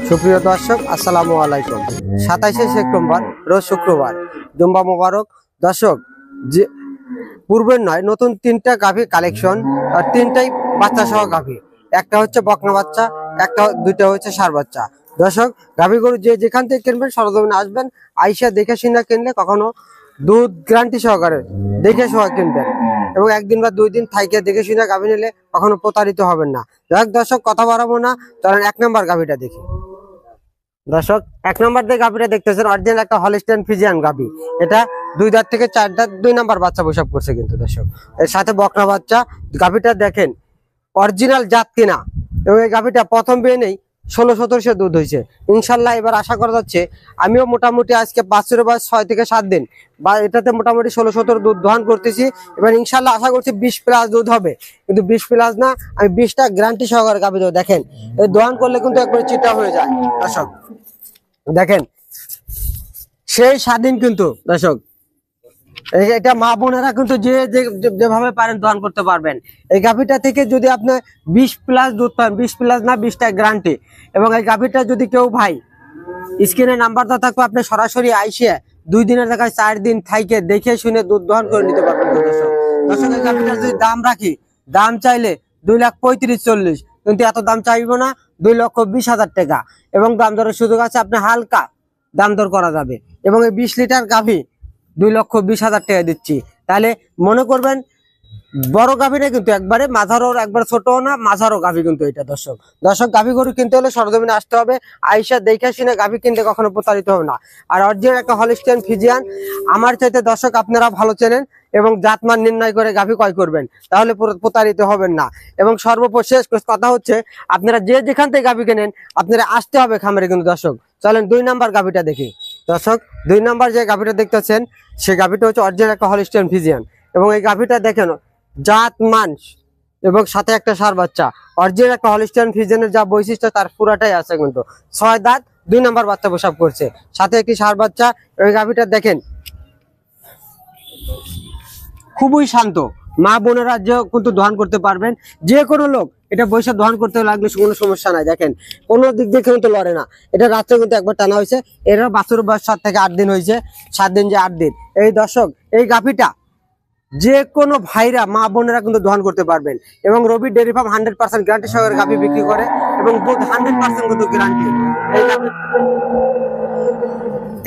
সুপ্রিয় দর্শক, আসসালামু আলাইকুম। 27শে সেপ্টেম্বর রোজ শুক্রবার, জুম্মা মোবারক। দর্শক, যে পূর্বের নয়, নতুন 3টা গাভী কালেকশন, আর 3টাই বাচ্চা সহ গাভী। একটা হচ্ছে বকনা বাচ্চা, দুইটা হচ্ছে ষাঁড় বাচ্চা। দর্শক, গাভী গরু যে যেখান থেকে কিনবেন সরজমিনে আসবেন, আইসা দেখে শুনে কিনলে কখনো দুধ গ্যারান্টি সহকারে দেখে সহ কিনবেন, এবং একদিন বা 2 দিন থাইকে দেখে শুনে গাভী নিলে কখনো প্রতারিত হবেন না। দর্শক, কথা বাড়াবো না, চলেন 1 নম্বর গাভীটা দেখি। দর্শক, 1 নম্বর দিয়ে গাভীটা দেখতেছেন, অরিজিনাল একটা হলিস্টিয়ান ফ্রিজিয়ান গাভী। এটা 2 দাঁত থেকে 4 দাঁত, 2 নম্বর বাচ্চা প্রসব করছে কিন্তু দর্শক। এর সাথে বকনা বাচ্চা। গাভীটা দেখেন অরিজিনাল জাত কিনা, এবং এই গাভীটা প্রথম বিয়ে নেই 16-17 দুধ হয়েছে ইনশাল্লাহ। এবার আশা করা যাচ্ছে, আমিও মোটামুটি আজকে বাছুরের বয়স 6 থেকে 7 দিন, বা এটাতে মোটামুটি 16-17 দুধ দহন করতেছি। এবার ইনশাল্লাহ আশা করছি 20 প্লাস দুধ হবে, কিন্তু 20 প্লাস না, আমি 20টা গ্যারান্টি সহকারে গাভী দেবো। দেখেন, এই দহন করলে কিন্তু একবারে চিটা হয়ে যায় দর্শক। দেখেন সেই স্বাধীন কিন্তু দর্শক, এটা মা বোনেরা কিন্তু যেভাবে পারেন দহন করতে পারবেন। এই গাভীটা থেকে যদি আপনি 20 প্লাস দুধ পান, 20 প্লাস না 20টা গ্যারান্টি। এবং এই গাভীটা যদি কেউ ভাই, স্ক্রিনে নাম্বারটা থাকবে, আপনি সরাসরি আইসে 2 দিনের জায়গায় 4 দিন থাইকে দেখে শুনে দুধ দহন করে নিতে পারবেন দর্শক। দর্শক, এই গাভীটার যদি দাম রাখি, দাম চাইলে 2,35,40, কিন্তু এত দাম চাইবো না, 2,20,000 টাকা। এবং দাম দরের সুযোগ আছে, আপনি হালকা দাম দর করা যাবে। এবং এই 20 লিটার গাভী 2,20,000 টাকা দিচ্ছি। তাহলে মনে করবেন বড় গাভী না, কিন্তু একবারে মাঝারও, একবার ছোট না, মাঝারও গাভী কিন্তু এটা দর্শক। গাভী গরু কিনতে হলে সরজমিনে আসতে হবে, আইসা দেখে শুনে গাভী কিনতে কখনো প্রতারিত হবে না। আর অরিজিনাল একটা হলিস্টিয়ান ফ্রিজিয়ান আমার চাইতে দর্শক আপনারা ভালো চেনেন, এবং জাতমান নির্ণয় করে গাভী ক্রয় করবেন, তাহলে প্রতারিত হবেন না। এবং সর্বশেষ কথা হচ্ছে, আপনারা যে যেখান থেকে গাভী কেনেন, আপনারা আসতে হবে খামারে কিন্তু দর্শক। চলেন 2 নম্বর গাভীটা দেখি দর্শক। 2 নম্বর যে গাভীটা দেখতেছেন, সেই গাভীটা হচ্ছে অরিজিনাল একটা হলিস্টিয়ান ফ্রিজিয়ান। এবং এই গাভীটা দেখেন জাত মান, এবং সাথে একটা ষাঁড় বাচ্চা। অরিজিনাল একটা হলিস্টিয়ান ফ্রিজিয়ানের যা বৈশিষ্ট্য তার পুরাটাই আছে কিন্তু। 6 দাঁত, 2 নম্বর বাচ্চা প্রসব করছে, সাথে একটি ষাঁড় বাচ্চা। এই গাভীটা দেখেন খুবই শান্ত, মা বোনেরা যে কিন্তু দহন করতে পারবেন, যে কোনো লোক এটা বৈশাখ দহন করতে লাগলে কোনো সমস্যা নাই। দেখেন কোনো দিক দিয়ে কিন্তু লড়ে না। এটা রাত্রে কিন্তু একবার টানা হয়েছে, এরা বাছুর বয়স 7 থেকে 8 দিন হয়েছে, 7 দিন যে 8 দিন। এই দর্শক, এই গাভীটা যে কোনো ভাইরা, মা বোনেরা কিন্তু দহন করতে পারবেন। এবং রবি ডেয়ারি ফার্ম 100% গ্যারান্টি সহকারে গাভী বিক্রি করে, এবং দুধ 100% কিন্তু গ্যারান্টি।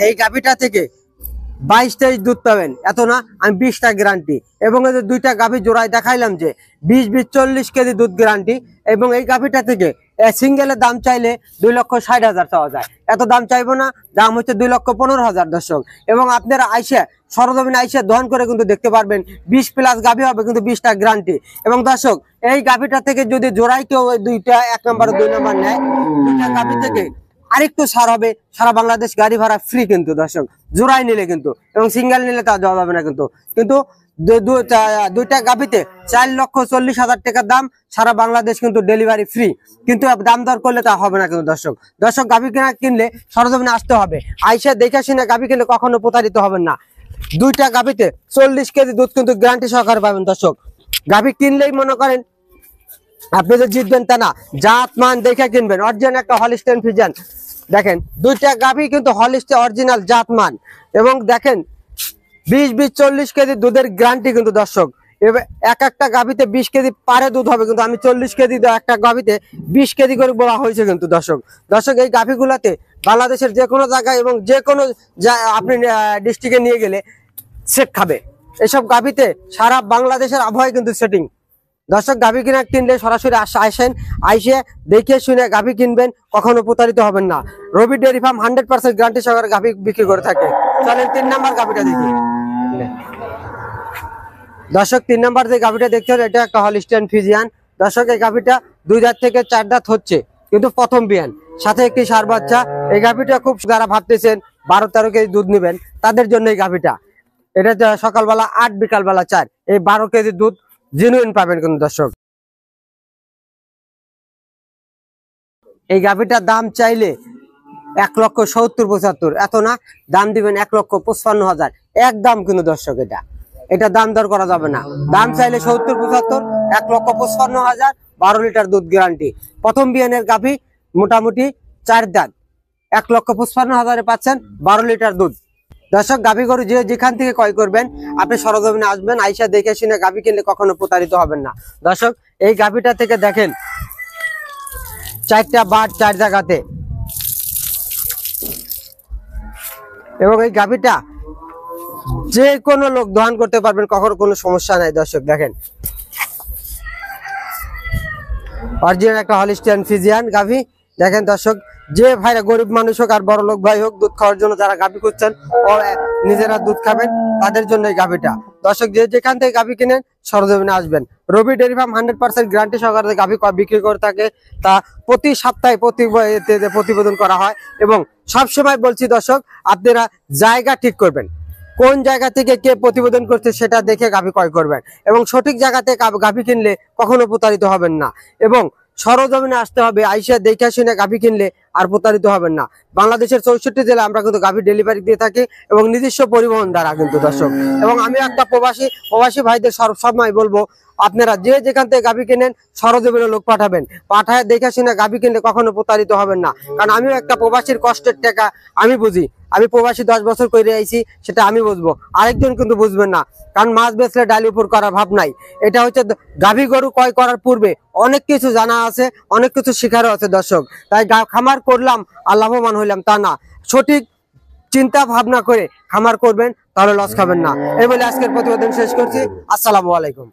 এই গাভীটা থেকে 22-23 দুধ পাবেন, এত না, আমি 20টা গ্যারান্টি। এবং এই যে 2টা গাভী জোড়ায় দেখাইলাম যে 20-40 কেজি দুধ গ্যারান্টি। এবং এই গাভীটা থেকে সিঙ্গেলের দাম চাইলে 2,60,000 চাওয়া যায়, এত দাম চাইবো না, দাম হচ্ছে 2,15,000 দর্শক। এবং আপনারা আইসে সরজমিনে আইসে দহন করে কিন্তু দেখতে পারবেন, 20 প্লাস গাভী হবে, কিন্তু 20টা গ্যারান্টি। এবং দর্শক, এই গাভীটা থেকে যদি জোড়াই কেউ 2টা 1 নম্বর 2 নম্বর নেয়, 2টা গাভী থেকে আরেকটু ছাড় হবে, সারা বাংলাদেশ গাড়ি ভাড়া ফ্রি কিন্তু দর্শক, জোড়াই নিলে কিন্তু। এবং সিঙ্গেল নিলে তা দেওয়া যাবে না কিন্তু। 2টা গাভীতে 4,40,000 টাকার দাম, সারা বাংলাদেশ কিন্তু ডেলিভারি ফ্রি, কিন্তু দাম দর করলে তা হবে না কিন্তু দর্শক। গাভী কিনলে সরজমিনে আসতে হবে, আইসা দেখে শুনে গাভী কিনলে কখনো প্রতারিত হবেন না। 2টা গাভীতে 40 কেজি দুধ কিন্তু গ্যারান্টি সহকারে পাবেন দর্শক। গাভী কিনলেই মনে করেন আপনি যে জিতবেন তা না, জাত মান দেখে কিনবেন। অরিজিনাল একটা হলিস্টিয়ান ফ্রিজিয়ান। দেখেন 2টা গাভী কিন্তু হলিস্টিয়ান অরিজিনাল জাত মান। এবং দেখেন 20-40 কেজি দুধের গ্যারান্টি কিন্তু দর্শক। এবার একটা গাভীতে 20 কেজি পারে দুধ হবে, কিন্তু আমি 40 কেজি একটা গাভীতে 20 কেজি করে বলা হয়েছে কিন্তু দর্শক। এই গাভীগুলাতে বাংলাদেশের যে কোনো জায়গায় এবং যে কোনো আপনি ডিস্ট্রিক্টে নিয়ে গেলে সেট খাবে। এসব গাভীতে সারা বাংলাদেশের আবহাওয়ায় কিন্তু সেটিং দর্শক। গাভী কিনলে সরাসরি আসেন, আইসে দেখে শুনে গাভী কিনবেন, কখনো প্রতারিত হবেন না। রবি ডেয়ারি ফার্ম 100% গ্যারান্টি সহকারে গাভী বিক্রি করে থাকে। চলেন 3 নম্বর গাভীটা দেখি দর্শক। 3 নম্বর যে গাভীটা দেখতে হবে, এটা একটা হলিস্টিয়ান ফ্রিজিয়ান দর্শক। এই গাভীটা 2 দাঁত থেকে 4 দাঁত হচ্ছে, কিন্তু প্রথম বিয়ান, সাথে একটি ষাঁড় বাচ্চা। এই গাভীটা খুব, যারা ভাবতেছেন 12-13 কেজি দুধ নেবেন তাদের জন্য এই গাভীটা। এটা সকালবেলা 8, বিকালবেলা 4, এই 12 কেজি দুধ জেনুইন পাবেন কিন্তু দর্শক। এই গাভীটার দাম চাইলে 1,70,75, এত না, দাম দিবেন 1,55,000 একদম কিন্তু দর্শক। এটা দাম দর করা যাবে না। দাম চাইলে 70-75, 1,55,000, 12 লিটার দুধ গ্যারান্টি। প্রথম বিয়ানের গাভী, মোটামুটি 4 দাঁত, 1,55,000 পাচ্ছেন 12 লিটার দুধ। দর্শক, গাভী গরু যে যেখান থেকে ক্রয় করবেন আপনি সরজমিনে আসবেন, আইসা দেখে শুনে গাভী কিনলে কখনো প্রতারিত হবেন না। দর্শক, এই গাভীটা থেকে দেখেন 4টা বাট 4 জায়গাতে, এবং এই গাভীটা যে কোনো লোক দহন করতে পারবেন, কখনো কোনো সমস্যা নাই। দর্শক দেখেন, অরিজিনাল একটা হলিস্টিয়ান ফ্রিজিয়ান গাভী। দেখেন দর্শক, যে ভাইরা গরিব মানুষ হোক আর বড় লোক ভাই হোক, দুধ খাওয়ার জন্য যারা গাভী করছেন ও নিজেরা দুধ খাবেন তাদের জন্য এই গাভীটা। দর্শক, যে যেখান থেকে গাভী কিনেন সরজমিনে আসবেন। রবি ডেয়ারি ফার্ম 100% গ্যারান্টি সহকারে গাভী বিক্রি করে থাকে। তা প্রতি সপ্তাহে প্রতিবেদন করা হয়, এবং সবসময় বলছি দর্শক, আপনারা জায়গা ঠিক করবেন, কোন জায়গা থেকে কে প্রতিবেদন করছে সেটা দেখে গাভী ক্রয় করবেন, এবং সঠিক জায়গাতে গাভী কিনলে কখনো প্রতারিত হবেন না। এবং সরজমিনে আসতে হবে, আইসা দেখে শুনে গাভী কিনলে আর প্রতারিত হবেন না। বাংলাদেশের 64 জেলা আমরা কিন্তু গাভী ডেলিভারি দিয়ে থাকি, এবং নিজস্ব পরিবহন দ্বারা কিন্তু দর্শক। এবং আমি একটা প্রবাসী ভাইদের সবসময় বলবো, আপনারা যে যেখান থেকে গাভী কিনেন সরজমিনে লোক পাঠাবেন, পাঠায় দেখে শুনে গাভী কিনলে কখনো প্রতারিত হবেন না। কারণ আমিও একটা প্রবাসীর কষ্টের টাকা আমি বুঝি, আমি প্রবাসী 10 বছর করে আইছি, সেটা আমি বুঝবো, আরেকজন কিন্তু বুঝবেন না। কারণ মাছ বেচলে ডালি উপর করার ভাব নাই। এটা হচ্ছে গাভী গরু ক্রয় করার পূর্বে অনেক কিছু জানা আছে, অনেক কিছু শেখারও আছে দর্শক। তাই খামার করলাম আর লাভবান হইলাম তা না, সঠিক চিন্তা ভাবনা করে খামার করবেন, তাহলে লস খাবেন না। এই বলে আজকের প্রতিবেদন শেষ করছি। আসসালামু আলাইকুম।